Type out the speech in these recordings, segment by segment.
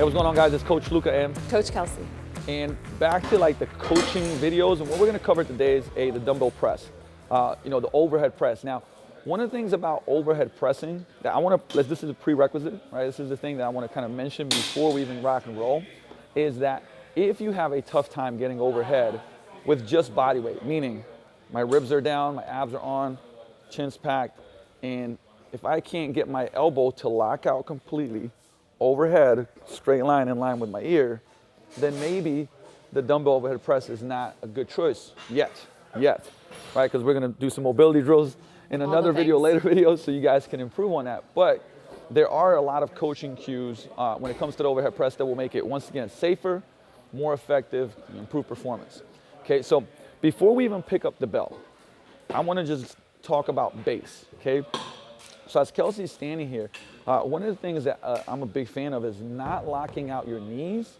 Hey, what's going on, guys? It's Coach Luca and Coach Kelsey. And back to like the coaching videos, and what we're gonna cover today is the dumbbell press, the overhead press. Now, one of the things about overhead pressing that I wanna, this is a prerequisite, right? This is the thing that I wanna kind of mention before we even rock and roll, is that if you have a tough time getting overhead with just body weight, meaning my ribs are down, my abs are on, chin's packed, and if I can't get my elbow to lock out completely overhead, straight line in line with my ear, then maybe the dumbbell overhead press is not a good choice yet, right? Because we're gonna do some mobility drills in another video, later videos, so you guys can improve on that. But there are a lot of coaching cues when it comes to the overhead press that will make it, once again, safer, more effective, and improve performance. Okay, so before we even pick up the bell, I wanna just talk about base, okay? So as Kelsey's standing here, one of the things that I'm a big fan of is not locking out your knees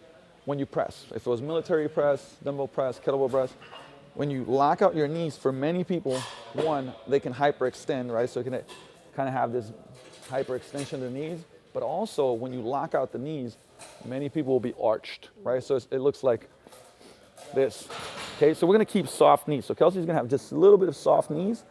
when you press. If it was military press, dumbbell press, kettlebell press, when you lock out your knees, for many people, one, they can hyperextend, right? So you can kind of have this hyperextension of the knees, but also when you lock out the knees, many people will be arched, right? So it looks like this, okay? So we're gonna keep soft knees. So Kelsey's gonna have just a little bit of soft knees,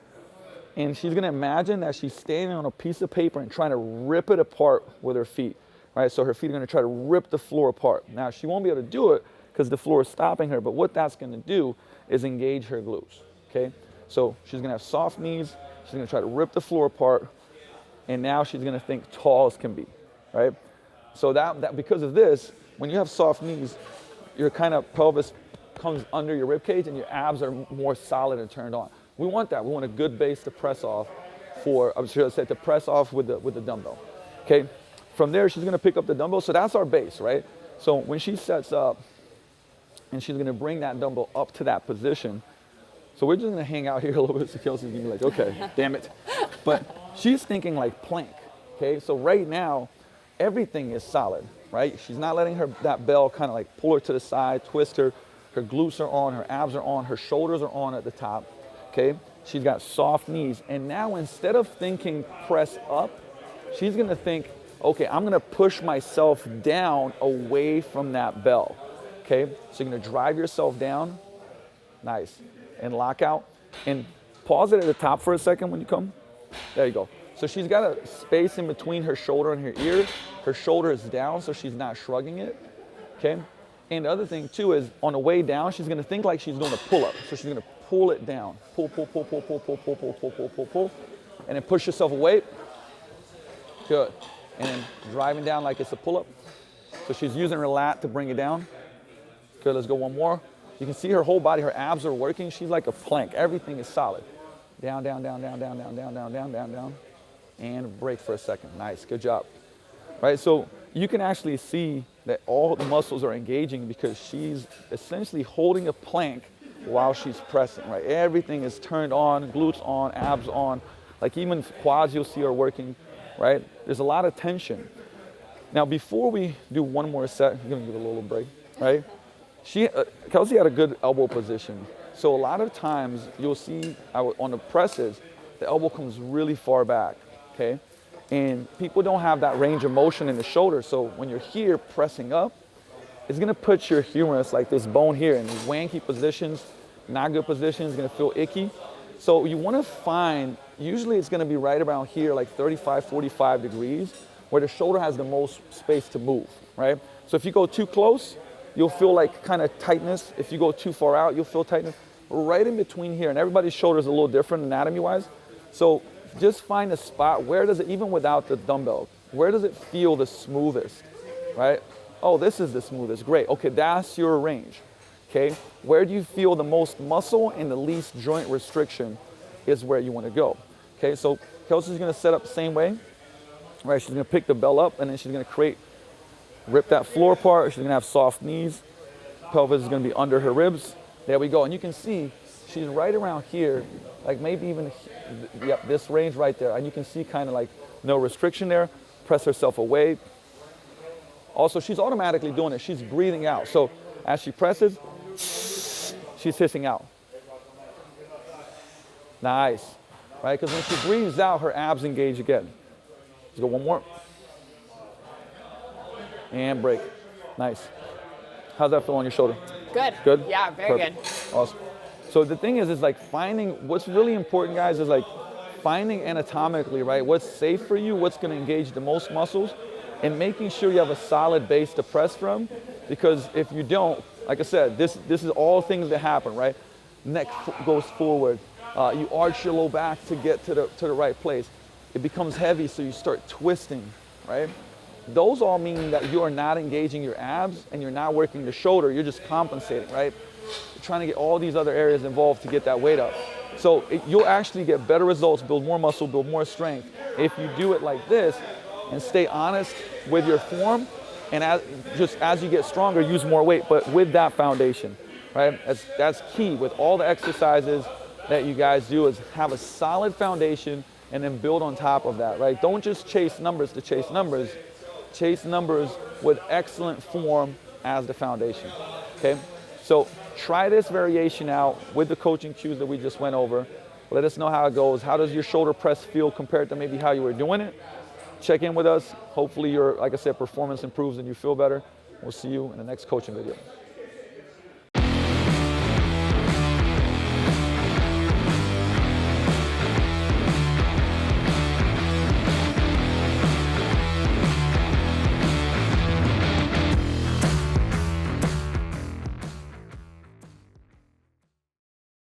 and she's gonna imagine that she's standing on a piece of paper and trying to rip it apart with her feet, right? So her feet are gonna try to rip the floor apart. Now, she won't be able to do it because the floor is stopping her, but what that's gonna do is engage her glutes, okay? So she's gonna have soft knees, she's gonna try to rip the floor apart, and now she's gonna think tall as can be, right? So that because of this, when you have soft knees, your kind of pelvis comes under your rib cage and your abs are more solid and turned on. We want that. We want a good base to press off to press off with the dumbbell, okay? From there, she's gonna pick up the dumbbell. So that's our base, right? So when she sets up and she's gonna bring that dumbbell up to that position, so we're just gonna hang out here a little bit so Kelsey's gonna be like, okay, damn it. But she's thinking like plank, okay? So right now, everything is solid, right? She's not letting that bell kind of like pull her to the side, twist her. Her glutes are on, her abs are on, her shoulders are on at the top, okay? She's got soft knees. And now instead of thinking press up, she's gonna think, okay, I'm gonna push myself down away from that bell, okay? So you're gonna drive yourself down, nice, and lock out. And pause it at the top for a second when you come. There you go. So she's got a space in between her shoulder and her ear. Her shoulder is down, so she's not shrugging it, okay? And the other thing too is on the way down, she's gonna think like she's doing a pull-up. So she's gonna pull it down. Pull, pull, pull, pull, pull, pull, pull, pull, pull, pull, pull, pull. And then push yourself away. Good. And then driving down like it's a pull-up. So she's using her lat to bring it down. Good, let's go one more. You can see her whole body, her abs are working. She's like a plank. Everything is solid. Down, down, down, down, down, down, down, down, down, down, down. And break for a second. Nice, good job. Right, so you can actually see that all the muscles are engaging because she's essentially holding a plank while she's pressing, right? Everything is turned on, glutes on, abs on, like even quads you'll see are working, right? There's a lot of tension. Now, before we do one more set, I'm gonna give it a little break, right? Kelsey had a good elbow position. So a lot of times you'll see on the presses, the elbow comes really far back, okay? And people don't have that range of motion in the shoulder. So when you're here pressing up, it's gonna put your humerus, like this bone here, in wanky positions, not good positions, gonna feel icky. So you wanna find, usually it's gonna be right around here, like 35, 45 degrees, where the shoulder has the most space to move, right? So if you go too close, you'll feel like kind of tightness. If you go too far out, you'll feel tightness. Right in between here, and everybody's shoulder is a little different anatomy-wise. So just find a spot, where does it, even without the dumbbell, where does it feel the smoothest, right? Oh, this is the smoothest, great. Okay, that's your range, okay? Where do you feel the most muscle and the least joint restriction is where you wanna go, okay? So Kelsey's gonna set up the same way, right? She's gonna pick the bell up and then she's gonna rip that floor apart. She's gonna have soft knees. Pelvis is gonna be under her ribs. There we go, and you can see she's right around here, like maybe even, yep, this range right there. And you can see kind of like no restriction there. Press herself away. Also, she's automatically doing it. She's breathing out. So as she presses, she's hissing out. Nice, right? Because when she breathes out, her abs engage again. Let's go one more. And break. Nice. How's that feel on your shoulder? Good. Good? Yeah, very good. Awesome. So the thing is like finding, what's really important, guys, is like finding anatomically, right, what's safe for you, what's gonna engage the most muscles, and making sure you have a solid base to press from, because if you don't, like I said, this is all things that happen, right? Neck goes forward, you arch your low back to get to the right place. It becomes heavy, so you start twisting, right? Those all mean that you are not engaging your abs and you're not working your shoulder, you're just compensating, right? You're trying to get all these other areas involved to get that weight up. So you'll actually get better results, build more muscle, build more strength if you do it like this and stay honest with your form, and as you get stronger, use more weight, but with that foundation, right? That's key with all the exercises that you guys do, is have a solid foundation and then build on top of that, right? Don't just chase numbers to chase numbers. Chase numbers with excellent form as the foundation, okay? So try this variation out with the coaching cues that we just went over. Let us know how it goes. How does your shoulder press feel compared to maybe how you were doing it? Check in with us. Hopefully your, like I said, performance improves and you feel better. We'll see you in the next coaching video.